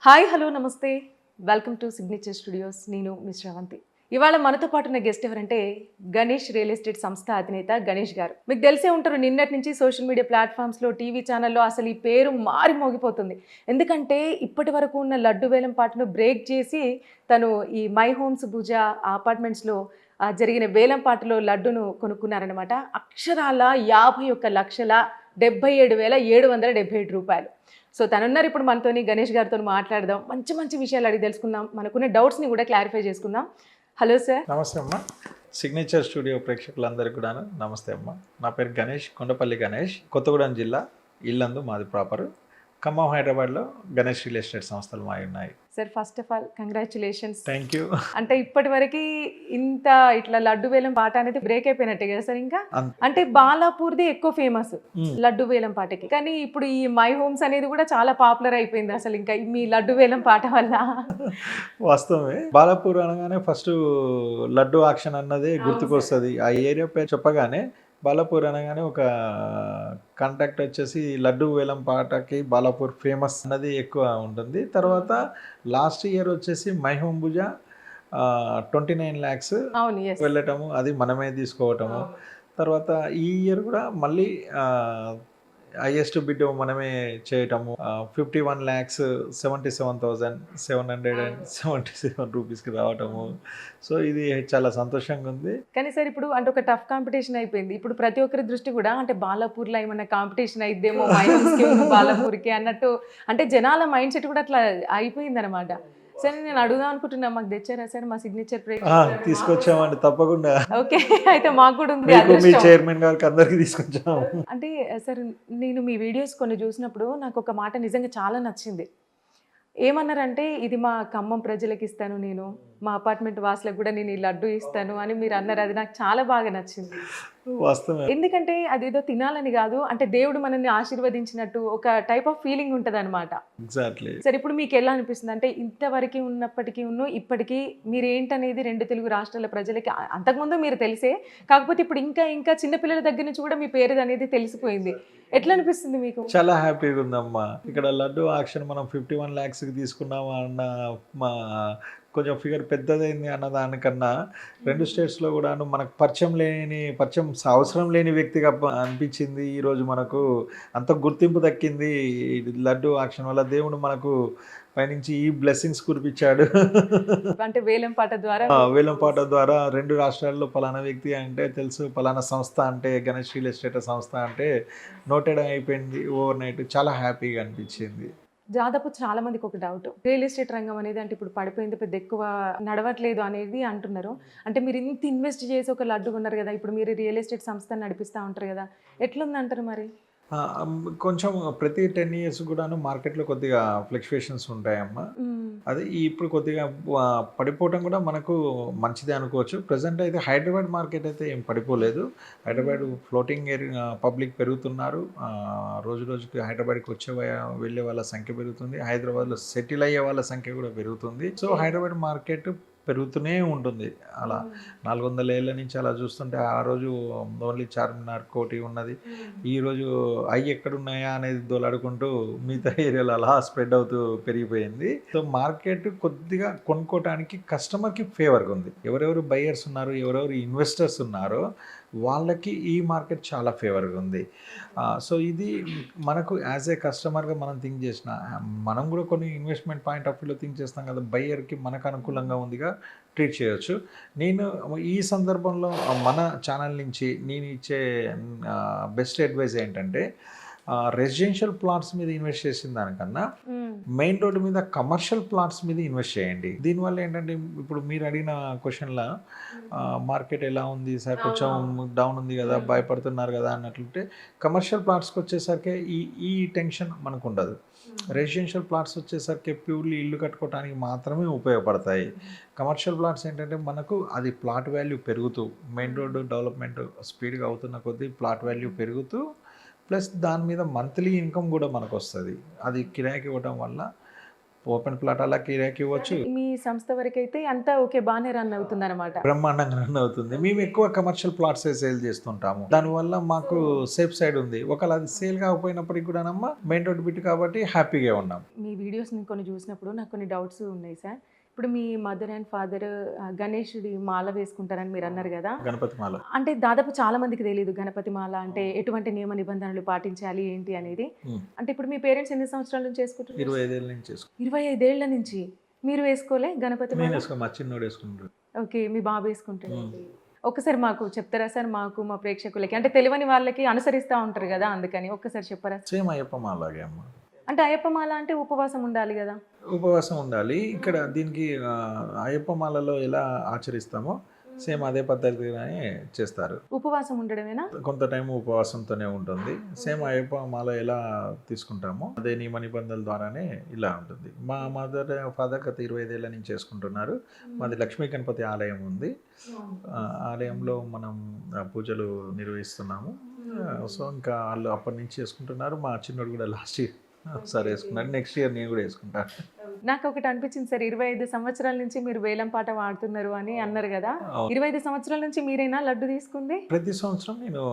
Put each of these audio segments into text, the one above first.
Hi hello నమస్తే welcome to signature studios. నేను miss Sravanthi. ఇవాళ మనతో పాటు ఉన్న గెస్ట్ ఎవరంటే గణేష్ రియల్ ఎస్టేట్ సంస్థ అధినేత గణేష్ గారు. మీకు తెలిసే ఉంటారు, నిన్నటి నుంచి సోషల్ మీడియా ప్లాట్ఫామ్స్లో, టీవీ ఛానల్లో అసలు ఈ పేరు మారి మోగిపోతుంది. ఎందుకంటే ఇప్పటి వరకు ఉన్న లడ్డు వేలం పాటను బ్రేక్ చేసి తను ఈ మై హోమ్స్ భుజ అపార్ట్మెంట్స్లో జరిగిన వేలం పాటలో లడ్డును కొనుక్కున్నారనమాట. అక్షరాల 51,77,777 రూపాయలు. సో తనున్నారు ఇప్పుడు మనతోని. గణేష్ గారితో మాట్లాడదాం, మంచి మంచి విషయాలు అడిగి తెలుసుకుందాం, మనకున్న డౌట్స్ని కూడా క్లారిఫై చేసుకుందాం. Hello sir. నమస్తే అమ్మ. సిగ్నేచర్ స్టూడియో ప్రేక్షకులందరికీ కూడా నమస్తే అమ్మ. నా పేరు గణేష్, కొండపల్లి గణేష్. కొత్తగూడెం జిల్లా, ఇల్లందు మాది ప్రాపర్. ఖమ్మం, హైదరాబాద్లో గణేష్ రియల్ ఎస్టేట్ సంస్థలు మావి ఉన్నాయి. Sir first of all congratulations. Thank you. అంటే ఇప్పటి వరకు ఇంత ఇట్లా లడ్డు వేలం పాట అనేది బ్రేక్ అయిపోయినట్టే కదా సార్. ఇంకా అంటే బాలాపూర్ది ఎక్కువ ఫేమస్ లడ్డు వేలం పాటకి, కానీ ఇప్పుడు ఈ మై హోమ్స్ అనేది కూడా చాలా పాపులర్ అయిపోయింది అసలు ఇంకా మీ లడ్డు వేలం పాట వల్ల. వాస్తవమే. బాలాపూర్ అనగానే ఫస్ట్ లడ్డు ఆక్షన్ అన్నదే గుర్తుకొస్తుంది. ఆ ఏరియా పేరు చెప్పగానే బాలాపూర్ అనగానే ఒక కాంటాక్ట్ వచ్చేసి లడ్డు వేలం పాటకి బాలాపూర్ ఫేమస్ అన్నది ఎక్కువ ఉంటుంది. తర్వాత లాస్ట్ ఇయర్ వచ్చేసి మై హోమ్ భుజ 29 lakhs వెళ్ళటము, అది మనమే తీసుకోవటము. తర్వాత ఈ ఇయర్ కూడా మళ్ళీ హైయెస్ట్ బిడ్ మనమే చేయటము, 51,77,777 రూపీస్కి రావటము. సో ఇది చాలా సంతోషంగా ఉంది. కానీ సార్ ఇప్పుడు అంటే ఒక టఫ్ కాంపిటీషన్ అయిపోయింది. ఇప్పుడు ప్రతి ఒక్కరి దృష్టి కూడా అంటే బాలాపూర్లో ఏమన్నా కాంపిటీషన్ అయిద్దేమో బాలాపూర్కి అన్నట్టు, అంటే జనాల మైండ్ సెట్ కూడా అట్లా అయిపోయింది అనమాట. సరే నేను అడుగుదాం అనుకుంటున్నా, మాకు తెచ్చారా సార్ మా సిగ్నేచర్ తీసుకొచ్చామండి, తప్పకుండా. ఓకే, అయితే మాకు కూడా ఉంది. మీ చైర్మన్ గారికి అందరికి తీసుకొచ్చాము. అంటే సార్ నేను మీ వీడియోస్ కొన్ని చూసినప్పుడు నాకు ఒక మాట నిజంగా చాలా నచ్చింది. ఏమన్నారంటే ఇది మా ఖమ్మం ప్రజలకు ఇస్తాను, నేను మా అపార్ట్మెంట్ వాసులకు కూడా నేను ఈ లడ్డు ఇస్తాను అని మీరు అన్నారు. అది నాకు చాలా బాగా నచ్చింది. వాస్తవం. ఎందుకంటే అదేదో తినాలని కాదు, అంటే దేవుడు మనల్ని ఆశీర్వదించినట్టు ఒక టైప్ ఆఫ్ ఫీలింగ్ ఉంటుంది అనమాట. ఎగ్జాక్ట్లీ. సరే ఇప్పుడు మీకు ఎలా అనిపిస్తుంది అంటే ఇంతవరకు ఉన్నప్పటికీ ఇప్పటికీ మీరు ఏంటనేది రెండు తెలుగు రాష్ట్రాల ప్రజలకి అంతకుముందు మీరు తెలిసే, కాకపోతే ఇప్పుడు ఇంకా ఇంకా చిన్నపిల్లల దగ్గర నుంచి కూడా మీ పేరు అనేది తెలిసిపోయింది. ఎట్లా అనిపిస్తుంది మీకు? చాలా హ్యాపీగా ఉందమ్మా. ఇక్కడ లడ్డు ఆక్షన్ మనం 51 lakhsకి తీసుకున్నామా అన్న మా కొంచెం ఫిగర్ పెద్దదైంది అన్న దానికన్నా 2 స్టేట్స్లో కూడా మనకు పరిచయం అవసరం లేని వ్యక్తిగా అనిపించింది. ఈరోజు మనకు అంత గుర్తింపు దక్కింది. లడ్డు ఆక్షన్ వల్ల దేవుడు మనకు పైనుంచి ఈ బ్లెస్సింగ్స్ కురిపించాడు. అంటే వేలం పాట ద్వారా 2 రాష్ట్రాల్లో పలానా వ్యక్తి అంటే తెలుసు, పలానా సంస్థ అంటే గణేష్ రియల్ ఎస్టేట్ సంస్థ అంటే నోటెడ్ అయిపోయింది ఓవర్ నైట్. చాలా హ్యాపీగా అనిపించింది. దాదాపు చాలా మందికి ఒక డౌట్, రియల్ ఎస్టేట్ రంగం అనేది అంటే ఇప్పుడు పడిపోయింది, పెద్ద ఎక్కువ నడవట్లేదు అనేది అంటున్నారు. అంటే మీరు ఇంత ఇన్వెస్ట్ చేసి ఒక లడ్డు ఉన్నారు కదా, ఇప్పుడు మీరు రియల్ ఎస్టేట్ సంస్థను నడిపిస్తూ ఉంటారు కదా, ఎట్లుందంటారు మరి? కొంచెం ప్రతి 10 years కూడాను మార్కెట్లో కొద్దిగా ఫ్లక్చువేషన్స్ ఉంటాయమ్మా. అది ఇప్పుడు కొద్దిగా పడిపోవటం కూడా మనకు మంచిదే అనుకోవచ్చు. ప్రజెంట్ అయితే హైదరాబాద్ మార్కెట్ అయితే ఏం పడిపోలేదు. హైదరాబాద్ ఫ్లోటింగ్ ఏరియా పబ్లిక్ పెరుగుతున్నారు. రోజు రోజుకి హైదరాబాద్కి వెళ్ళే వాళ్ళ సంఖ్య పెరుగుతుంది. హైదరాబాద్లో సెటిల్ అయ్యే వాళ్ళ సంఖ్య కూడా పెరుగుతుంది. సో హైదరాబాద్ మార్కెట్ పెరుగుతూనే ఉంటుంది. అలా 400 ఏళ్ళ నుంచి అలా చూస్తుంటే ఆ రోజు ఓన్లీ చార్మినార్ కోటి ఉన్నది, ఈరోజు ఎక్కడున్నాయా అనేది దోలాడుకుంటూ మిగతా ఏరియాలో అలా స్ప్రెడ్ అవుతూ పెరిగిపోయింది. సో మార్కెట్ కొద్దిగా కొనుక్కోవడానికి కస్టమర్కి ఫేవర్గా ఉంది. ఎవరెవరు బయర్స్ ఉన్నారు, ఎవరెవరు ఇన్వెస్టర్స్ ఉన్నారో వాళ్ళకి ఈ మార్కెట్ చాలా ఫేవర్గా ఉంది. సో ఇది మనకు యాజ్ ఏ కస్టమర్గా మనం థింక్ చేసిన, మనం కూడా కొన్ని ఇన్వెస్ట్మెంట్ పాయింట్ ఆఫ్ వ్యూలో థింక్ చేస్తాం కదా, బయ్యర్కి మనకు అనుకూలంగా ఉందిగా ట్రీట్ చేయొచ్చు. నేను ఈ సందర్భంలో మన ఛానల్ నుంచి నేను ఇచ్చే బెస్ట్ అడ్వైజ్ ఏంటంటే, రెసిడెన్షియల్ ప్లాట్స్ మీద ఇన్వెస్ట్ చేసిన దానికన్నా మెయిన్ రోడ్డు మీద కమర్షియల్ ప్లాట్స్ మీద ఇన్వెస్ట్ చేయండి. దీనివల్ల ఏంటంటే ఇప్పుడు మీరు అడిగిన క్వశ్చన్లో మార్కెట్ ఎలా ఉంది సార్, కొంచెం డౌన్ ఉంది కదా, భయపడుతున్నారు కదా అన్నట్లుంటే, కమర్షియల్ ప్లాట్స్కి వచ్చేసరికి ఈ టెన్షన్ మనకు ఉండదు. రెసిడెన్షియల్ ప్లాట్స్ వచ్చేసరికి ప్యూర్లీ ఇల్లు కట్టుకోవడానికి మాత్రమే ఉపయోగపడతాయి. కమర్షియల్ ప్లాట్స్ ఏంటంటే మనకు అది ప్లాట్ వాల్యూ పెరుగుతూ, మెయిన్ రోడ్డు డెవలప్మెంట్ స్పీడ్గా అవుతున్న కొద్దీ ప్లాట్ వాల్యూ పెరుగుతూ, ప్లస్ దాని మీద మంత్లీ ఇన్కమ్ కూడా మనకు వస్తుంది. అది కిరాయికి ఇవ్వడం వల్ల ఓపెన్ ప్లాట్ అలా కిరాయికి ఇవ్వచ్చు. మీ సంస్థ వరకైతే అంతా ఓకే, బాగానే రన్ అవుతుంది అనమాట. బ్రహ్మాండంగా రన్ అవుతుంది. మేము ఎక్కువ కమర్షియల్ ప్లాట్సే సేల్ చేస్తుంటాము. దానివల్ల మాకు సేఫ్ సైడ్ ఉంది. ఒకవేళ అది సేల్ కాకపోయినప్పటికి కూడానమ్మా మెయిన్ రోడ్ బిట్ కాబట్టి హ్యాపీగా ఉన్నాం. మీ వీడియోస్ నేను కొన్ని చూసినప్పుడు నాకు కొన్ని డౌట్స్ ఉన్నాయి సార్. ఇప్పుడు మీ మదర్ అండ్ ఫాదర్ గణేశుడి మాల వేసుకుంటారని మీరు అన్నారు కదా, గణపతి మాల అంటే దాదాపు చాలా మందికి తెలియదు గణపతి మాల అంటే ఎటువంటి నియమ నిబంధనలు పాటించాలి ఏంటి అనేది. అంటే ఇప్పుడు మీ పేరెంట్స్ ఎన్ని సంవత్సరాల నుంచి చేసుకుంటారు? 25 ఏళ్ళ నుంచి చేసుకుంటాం. 25 ఏళ్ల నుంచి మీరు వేసుకోలే గణపతి నేను మాల? వేసుకో మా చిన్నోడు వేసుకుంటాడు. ఓకే, మీ బాబు వేసుకుంటాడు. ఒక్కసారి మాకు చెప్తారా సార్, మాకు మా ప్రేక్షకులకి అంటే తెలియని వాళ్ళకి అనుసరిస్తూ ఉంటారు కదా, అందుకని ఒక్కసారి చెప్పరా? సేమ్ అయ్యప్ప మాలాగే అమ్మ. అంటే అయ్యప్ప మాల అంటే ఉపవాసం ఉండాలి కదా? ఉపవాసం ఉండాలి. ఇక్కడ దీనికి అయ్యప్ప మాలలో ఎలా ఆచరిస్తామో సేమ్ అదే పద్ధతిగానే చేస్తారు. ఉపవాసం ఉండడమేనా? కొంత టైం ఉపవాసంతోనే ఉంటుంది. సేమ్ అయ్యప్ప మాల ఎలా తీసుకుంటామో అదే నియమ నిబంధనల ద్వారానే ఇలా ఉంటుంది. మా మదర్ ఫాదర్ గత 25 ఏళ్ళ నుంచి చేసుకుంటున్నారు. మాది లక్ష్మీ గణపతి ఆలయం ఉంది. ఆలయంలో మనం పూజలు నిర్వహిస్తున్నాము. సో ఇంకా వాళ్ళు అప్పటి నుంచి చేసుకుంటున్నారు. మా చిన్నోడు కూడా లాస్ట్ ఇయర్ సరే వేసుకున్నాడు. నెక్స్ట్ ఇయర్ నేను కూడా వేసుకుంటాను. నాకు ఒకటి అనిపించింది సార్, 25 సంవత్సరాల నుంచి మీరు వేలం పాట వాడుతున్నారు అని అన్నారు కదా, 25 సంవత్సరాల నుంచి మీరేనా లడ్డు తీసుకుంది? ప్రతి సంవత్సరం నేను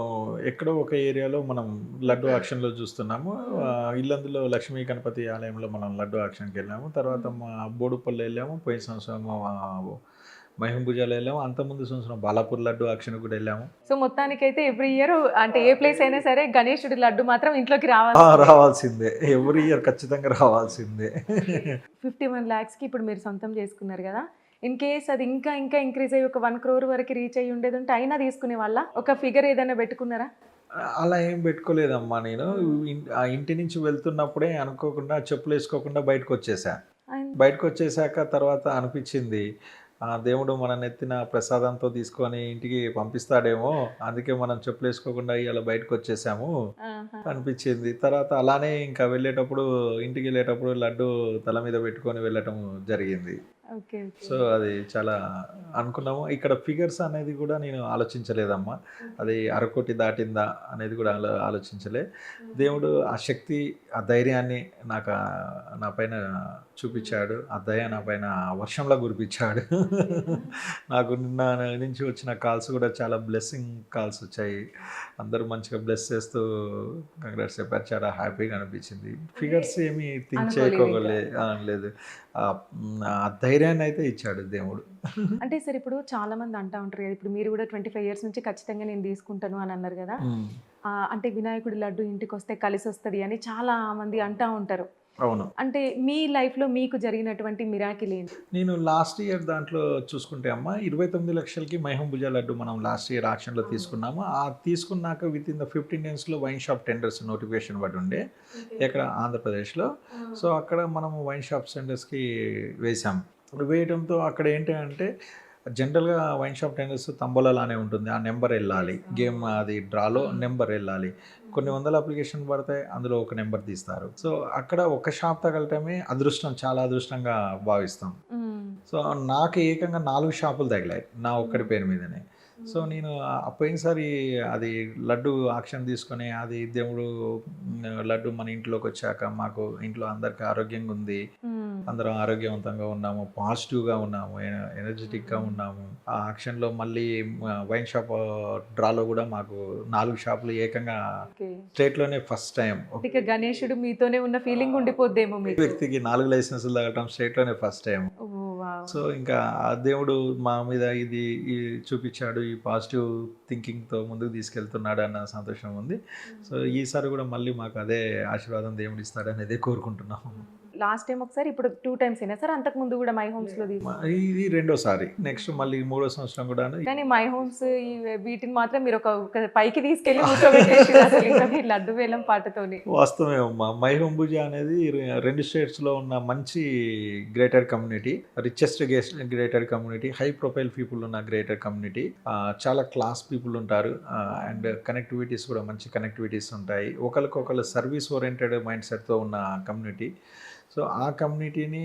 ఎక్కడో ఒక ఏరియాలో మనం లడ్డు ఆక్షన్లో చూస్తున్నాము. ఇల్లందులో లక్ష్మీ గణపతి ఆలయంలో మనం లడ్డు ఆక్షన్కి వెళ్ళాము. తర్వాత మా బోడుపల్లి వెళ్ళాము. పోయిన సంవత్సరం మహింభుజాలు వెళ్ళాము. అంతకుముందు సంవత్సరం బాలాపూర్ లడ్డు ఆక్షన్ కూడా వెళ్ళాము. సో మొత్తానికైతే ఎవ్రీ ఇయర్ అంటే ఏ ప్లేస్ అయినా సరే గణేశుడి లడ్డు మాత్రం ఇంట్లోకి రావాల్సిందే. ఎవ్రీ ఇయర్ ఖచ్చితంగా రావాల్సిందే. 51 lakhsకి ఇప్పుడు మీరు సొంతం చేసుకున్నారు కదా, ఇన్ కేస్ అది ఇంకా ఇంకా ఇంక్రీజ్ అయ్యి ఒక 1 crore వరకు రీచ్ అయ్యి ఉండేది ఉంటే అయినా తీసుకునే వాళ్ళ? ఒక ఫిగర్ ఏదైనా పెట్టుకున్నారా? అలా ఏం పెట్టుకోలేదమ్మా. నేను ఆ ఇంటి నుంచి వెళ్తున్నప్పుడే అనుకోకుండా చెప్పులు వేసుకోకుండా బయటకు వచ్చేసాక తర్వాత అనిపించింది దేవుడు మన నెత్తిన ప్రసాదంతో తీసుకొని ఇంటికి పంపిస్తాడేమో, అందుకే మనం చెప్పులు వేసుకోకుండా ఇలా బయటకు వచ్చేసాము అనిపించింది. తర్వాత అలానే ఇంకా ఇంటికి వెళ్ళేటప్పుడు లడ్డు తల మీద పెట్టుకొని వెళ్ళటం జరిగింది. సో అది చాలా అనుకున్నాము. ఇక్కడ ఫిగర్స్ అనేది కూడా నేను ఆలోచించలేదమ్మా. అది 1 కోటి దాటిందా అనేది కూడా ఆలోచించలే. దేవుడు ఆ శక్తి, ఆ ధైర్యాన్ని నా పైన చూపించాడు. ఆ దయ నా పైన వర్షంలా కురిపించాడు. నాకు నిన్న నుంచి వచ్చిన కాల్స్ కూడా చాలా బ్లెస్సింగ్ కాల్స్ వచ్చాయి. అందరూ మంచిగా బ్లెస్ చేస్తూ కంగ్రాట్స్ చెప్పారు. చాలా హ్యాపీగా అనిపించింది. ఫిగర్స్ ఏమీ థింక్ చేయలేదు. ఆ ధైర్యాన్ని అయితే ఇచ్చాడు దేవుడు. అంటే సార్ ఇప్పుడు చాలా మంది అంటూ ఉంటారు కదా, ఇప్పుడు మీరు కూడా 25 years నుంచి ఖచ్చితంగా నేను తీసుకుంటాను అని అన్నారు కదా, అంటే వినాయకుడి లడ్డు ఇంటికి వస్తే కలిసి వస్తుంది అని చాలా మంది అంటూ ఉంటారు. అవును. అంటే మీ లైఫ్లో మీకు జరిగినటువంటి మిరాకిల్ ఏంటి? నేను లాస్ట్ ఇయర్ దాంట్లో చూసుకుంటే అమ్మ 29 లక్షలకి మహింభుజా లడ్డు మనం లాస్ట్ ఇయర్ ఆక్షన్లో తీసుకున్నాము. తీసుకున్నాక విత్ ఇన్ ద 15 daysలో వైన్ షాప్ టెండర్స్ నోటిఫికేషన్ పడి ఉండే ఇక్కడ ఆంధ్రప్రదేశ్లో. సో అక్కడ మనము వైన్ షాప్ టెండర్స్కి వేసాం. వేయడంతో అక్కడ ఏంటంటే జనరల్గా వైన్ షాప్ టెండర్స్ తంబోలానే ఉంటుంది. ఆ నెంబర్ వెళ్ళాలి, గేమ్ అది డ్రాలో నెంబర్ వెళ్ళాలి. కొన్ని వందల అప్లికేషన్ పడతాయి, అందులో ఒక నెంబర్ తీస్తారు. సో అక్కడ ఒక షాప్ తగలటమే అదృష్టం, చాలా అదృష్టంగా భావిస్తాం. సో నాకు ఏకంగా 4 షాపులు తగిలాయి నా ఒక్కడి పేరు మీదనే. సో నేను పోయినసారి అది లడ్డు ఆక్షన్ తీసుకొని అది దేవుడు లడ్డు మన ఇంట్లోకి వచ్చాక మాకు ఇంట్లో అందరికి ఆరోగ్యంగా ఉంది, అందరం ఆరోగ్యవంతంగా ఉన్నాము, పాజిటివ్గా ఉన్నాము, ఎనర్జెటిక్గా ఉన్నాము. ఆ ఆక్షన్లో మళ్ళీ వైన్ షాప్ డ్రాలో కూడా మాకు 4 షాపులు ఏకంగా స్టేట్లోనే ఫస్ట్ టైం. గణేశుడు మీతోనే ఉన్న ఫీలింగ్ ఉండిపోద్దేమో మీకు. వ్యక్తికి 4 లైసెన్సులు తగలటం స్టేట్లోనే ఫస్ట్ టైం. సో ఇంకా ఆ దేవుడు మా మీద ఇది చూపించాడు, ఈ పాజిటివ్ థింకింగ్తో ముందుకు తీసుకెళ్తున్నాడు అన్న సంతోషం ఉంది. సో ఈసారి కూడా మళ్ళీ మాకు అదే ఆశీర్వాదం దేవుడు ఇస్తాడు అనేది కోరుకుంటున్నాము. లాస్ట్ టైం ఒకసారి, ఇప్పుడు 2 times అయినా సార్, అంతకు ముందు కూడా మై హోమ్స్ లో ఇది 2వ నెక్స్ట్ మళ్ళీ 3వ సంవత్సరం కూడా. కానీ మై హోమ్స్ వీటిని మాత్రం మీరు ఒక పైకి తీసుకెళ్లి కూర్చోబెట్టేసి లడ్డు వేలం పాటతోని. వాస్తవమే అమ్మా. మై హోమ్ పూజ అనేది 2 స్టేట్స్లో ఉన్న మంచి greater community, richest greater community, high profile people ఉన్న గ్రేటర్ కమ్యూనిటీ, చాలా క్లాస్ పీపుల్ ఉంటారు. అండ్ కనెక్టివిటీస్ కూడా మంచి కనెక్టివిటీస్ ఉంటాయి. ఒకరికొకరు సర్వీస్ ఓరియంటెడ్ మైండ్ సెట్తో ఉన్న కమ్యూనిటీ. సో ఆ కమ్యూనిటీని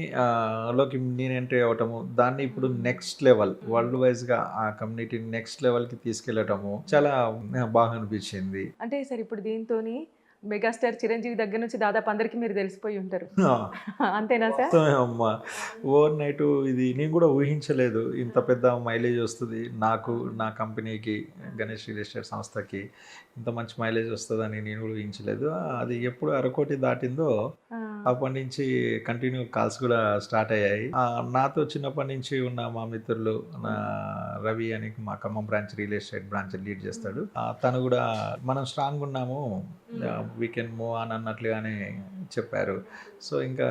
లోకి నేను ఎంట్రీ అవ్వటము, దాన్ని ఇప్పుడు నెక్స్ట్ లెవెల్ వరల్డ్ వైజ్గా ఆ కమ్యూనిటీని నెక్స్ట్ లెవెల్కి తీసుకెళ్ళటము చాలా బాగా అనిపించింది. అంటే సార్ ఇప్పుడు దీంతో మెగాస్టార్ చిరంజీవి దగ్గర నుంచి దాదాపు అందరికీ మీరు తెలిసిపోయి ఉంటారు. అంతేనా సార్? వాస్తవమే అమ్మ. ఓవర్ నైట్ ఇది నేను కూడా ఊహించలేదు. ఇంత పెద్ద మైలేజ్ వస్తది. నాకు, నా కంపెనీకి, గణేష్ రియల్ ఎస్టేట్ సంస్థకి ఇంత మంచి మైలేజ్ వస్తదని నేను కూడా ఊహించలేదు. అది ఎప్పుడు అరకోటి దాటిందో ఆ, అప్పటి నుంచి కంటిన్యూ కాల్స్ కూడా స్టార్ట్ అయ్యాయి. నాతో చిన్నప్పటి నుంచి ఉన్న మా మిత్రులు, నా రవి అని మా Khammam branch real estate branch lead చేస్తాడు. తను కూడా మనం స్ట్రాంగ్ ఉన్నాము, వీ కెన్ మూవ్ ఆన్ అన్నట్లుగానే చెప్పారు. సో ఇంకా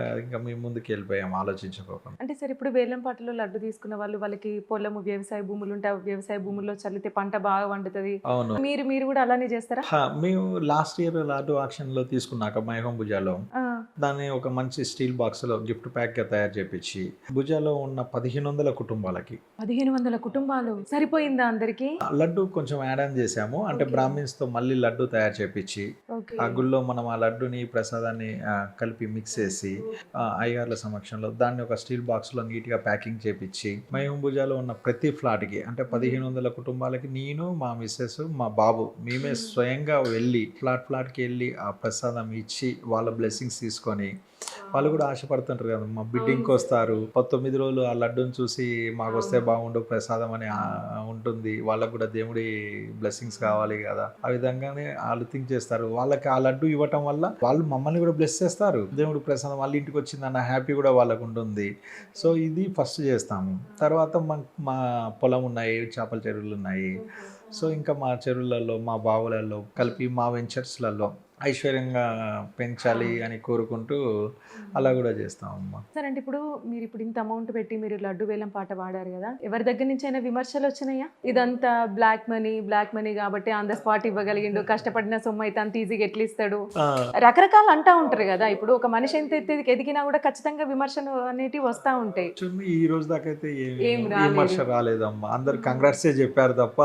మేము ముందుకు వెళ్ళిపోయాము ఆలోచించుకోకుండా. అంటే సార్ ఇప్పుడు వేలంపాటలో లడ్డు తీసుకున్న వాళ్ళకి పొలము వ్యవసాయ భూములు ఉంటే ఆ వ్యవసాయ భూముల్లో చల్లితే పంట బాగా వండుతుంది. అవును. మీరు కూడా అలానే చేస్తారా? మేము లాస్ట్ ఇయర్ లాటో ఆక్షన్లో తీసుకున్నాక మైహోం భుజాలో ఆ, దాన్ని ఒక మంచి స్టీల్ బాక్స్లో గిఫ్ట్ ప్యాక్గా తయారు చేపించి భుజాలో ఉన్న 1500 కుటుంబాలకి 1500 కుటుంబాలు సరిపోయిందా అందరికి? లడ్డు కొంచెం యాడ్ ఆన్ చేసాము. అంటే బ్రాహ్మిన్స్తో మళ్ళీ లడ్డు తయారు చేపించి ఓకే. ఆ గుళ్ళో మనం ఆ లడ్డుని ప్రసాదాన్ని కలిపి మిక్స్ చేసి అయ్యగార్ల సమక్షంలో దాన్ని ఒక స్టీల్ బాక్స్లో నీట్గా ప్యాకింగ్ చేపించి మైహంబుజాలో ఉన్న ప్రతి ఫ్లాట్కి అంటే 1500 కుటుంబాలకి నేను, మా మిస్సెస్, మా బాబు మేమే స్వయంగా వెళ్ళి ఫ్లాట్కి వెళ్ళి ఆ ప్రసాదం ఇచ్చి వాళ్ళ బ్లెస్సింగ్స్ తీసుకొని వాళ్ళు కూడా ఆశపడుతుంటారు కదా, మా బిడ్డింగ్కి వస్తారు 19 రోజులు ఆ లడ్డూని చూసి మాకు వస్తే బాగుండు ప్రసాదం అని ఉంటుంది. వాళ్ళకు కూడా దేవుడి బ్లెస్సింగ్స్ కావాలి కదా, ఆ విధంగానే వాళ్ళు థింక్ చేస్తారు. వాళ్ళకి ఆ లడ్డు ఇవ్వటం వల్ల వాళ్ళు మమ్మల్ని కూడా బ్లెస్ చేస్తారు. దేవుడి ప్రసాదం వాళ్ళ ఇంటికి వచ్చిందన్న హ్యాపీ కూడా వాళ్ళకు ఉంటుంది. సో ఇది ఫస్ట్ చేస్తాము. తర్వాత మా పొలం ఉన్నాయి, చేపల చెరువులు ఉన్నాయి. సో ఇంకా మా చెరువులలో, మా బావులలో కలిపి మా వెంచర్స్లలో ఐశ్వర్యంగా పెంచాలి అని కోరుకుంటూ అలా కూడా చేస్తామమ్మా. సార్ అంటే మీరు ఇంత అమౌంట్ పెట్టి మీరు లడ్డు వేలం పాట పాడారు కదా, ఎవరి దగ్గర నుంచి అయినా విమర్శలు వచ్చినాయా? ఇదంతా బ్లాక్ మనీ కాబట్టి ఆన్ ద స్పాట్ ఇవ్వగలిగిండు, కష్టపడిన సొమ్ము అయితే అంత ఈజీగా ఎట్లా ఇస్తాడు, రకరకాలు అంటా ఉంటారు కదా. ఇప్పుడు ఒక మనిషి ఎంత ఎదిగినా కూడా ఖచ్చితంగా విమర్శలు అనేటివి వస్తూ ఉంటాయి. ఈ రోజు దాకా అయితే విమర్శ రాలేదమ్మా. అందరు కంగ్రాట్సే చెప్పారు తప్ప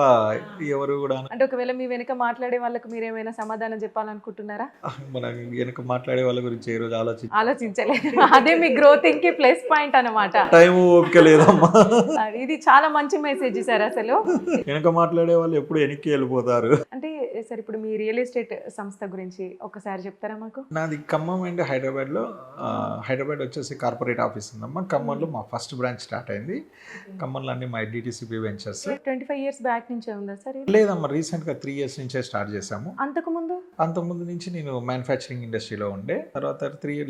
ఎవరు కూడా. అంటే ఒకవేళ మీ వెనుక మాట్లాడే వాళ్ళకి మీరు ఏమైనా సమాధానం చెప్పాలనుకుంటున్నారా? మనం వెనక మాట్లాడే వాళ్ళ గురించి ఏ రోజు ఆలోచించలేదు. అదే మీ గ్రోతింగ్ కి ప్లస్ పాయింట్ అన్నమాట. టైం ఓపిక లేదమ్మా. ఇది చాలా మంచి మెసేజ్ సార్. అసలు వెనక మాట్లాడే వాళ్ళు ఎప్పుడు వెనక్కి వెళ్ళిపోతారు. అంటే సార్ ఇప్పుడు మీ రియల్ ఎస్టేట్ సంస్థ గురించి ఒకసారి చెప్తారా మాకు? నాది ఖమ్మం అండ్ హైదరాబాద్లో. హైదరాబాద్ వచ్చేసి కార్పొరేట్ ఆఫీస్ ఉందమ్మా. ఖమ్మంలో మా ఫస్ట్ బ్రాంచ్ స్టార్ట్ అయింది. ఖమ్మంలో అన్ని మా డిటిసిపి వెంచర్స్. 25 years బ్యాక్ నుంచే ఉందా సార్? లేదమ్మా, రీసెంట్గా 3 years నుంచే స్టార్ట్ చేసాము. అంతకుముందు నుంచి నేను మ్యానుఫ్యాక్చరింగ్ ఇండస్ట్రీలో ఉండే. తర్వాత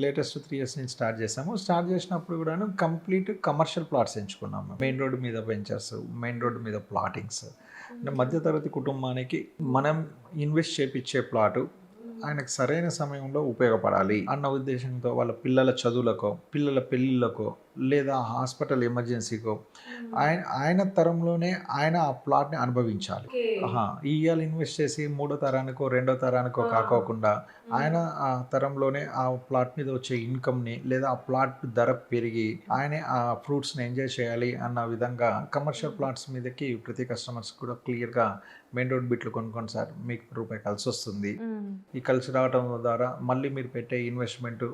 లేటెస్ట్ 3 years నుంచి స్టార్ట్ చేసాము. స్టార్ట్ చేసినప్పుడు కూడా కంప్లీట్ కమర్షియల్ ప్లాట్స్ ఎంచుకున్నాము. మెయిన్ రోడ్డు మీద వెంచర్స్, మెయిన్ రోడ్డు మీద ప్లాటింగ్స్. అంటే మధ్యతరగతి కుటుంబానికి మనం ఇన్వెస్ట్ చేపించే ప్లాటు ఆయనకు సరైన సమయంలో ఉపయోగపడాలి అన్న ఉద్దేశంతో వాళ్ళ పిల్లల చదువులకో, పిల్లల పెళ్ళిళ్ళకో, లేదా హాస్పిటల్ ఎమర్జెన్సీకో ఆయన తరంలోనే ఆయన ఆ ప్లాట్ని అనుభవించాలి. ఇవాళ ఇన్వెస్ట్ చేసి 3వ తరానికో 2వ తరానికో కాకోకుండా ఆయన ఆ తరంలోనే ఆ ప్లాట్ మీద వచ్చే ఇన్కమ్ని లేదా ఆ ప్లాట్ ధర పెరిగి ఆయనే ఆ ఫ్రూట్స్ని ఎంజాయ్ చేయాలి అన్న విధంగా కమర్షియల్ ప్లాట్స్ మీదకి ప్రతి కస్టమర్స్ కూడా క్లియర్గా మెయిన్ రోడ్ బిట్లు కొనుక్కోండి సార్, మీకు రూపాయి కలిసి వస్తుంది. ఈ కలిసి రావడం ద్వారా మళ్ళీ మీరు పెట్టే ఇన్వెస్ట్మెంట్